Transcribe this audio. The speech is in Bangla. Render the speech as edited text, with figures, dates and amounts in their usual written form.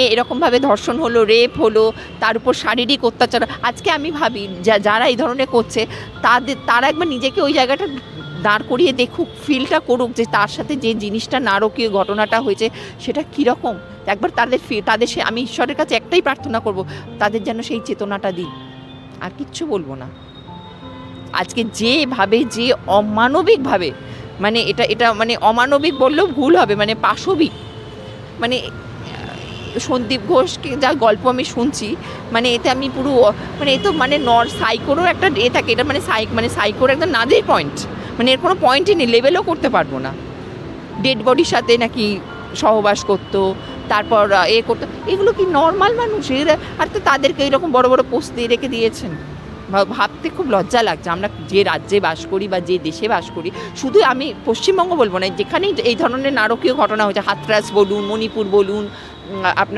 এরকমভাবে ধর্ষণ হলো, রেপ হলো, তার উপর শারীরিক অত্যাচার। আজকে আমি ভাবি যারা এই ধরনের করছে তারা একবার নিজেকে ওই জায়গাটা দাঁড় করিয়ে দেখুক, ফিলটা করুক যে তার সাথে যে জিনিসটা নারকীয় ঘটনাটা হয়েছে সেটা কীরকম। একবার তাদের আমি ঈশ্বরের কাছে একটাই প্রার্থনা করব, তাদের যেন সেই চেতনাটা দিই, আর কিচ্ছু বলবো না। আজকে যেভাবে যে অমানবিকভাবে, মানে এটা মানে অমানবিক বললেও ভুল হবে, মানে পাশবিক, মানে সন্দীপ ঘোষকে যা গল্প আমি শুনছি, মানে এতে আমি পুরো মানে এ তো মানে সাইকোরও একটা থাকে, এটা মানে সাইকোর একদম নাদের পয়েন্ট, মানে এর কোনো পয়েন্টই নেই, লেভেলও করতে পারবো না। ডেড বডির সাথে নাকি সহবাস করতো, তারপর করতো, এগুলো কি নর্মাল মানুষ? এরা আর তো তাদেরকে এইরকম বড় বড় পোস্ট দিয়ে রেখে দিয়েছেন। ভাবতে খুব লজ্জা লাগছে, আমরা যে রাজ্যে বাস করি বা যে দেশে বাস করি, শুধু আমি পশ্চিমবঙ্গ বলবো না, যেখানেই এই ধরনের নারকীয় ঘটনা হয়েছে, হাথরাস বলুন, মণিপুর বলুন, আপনার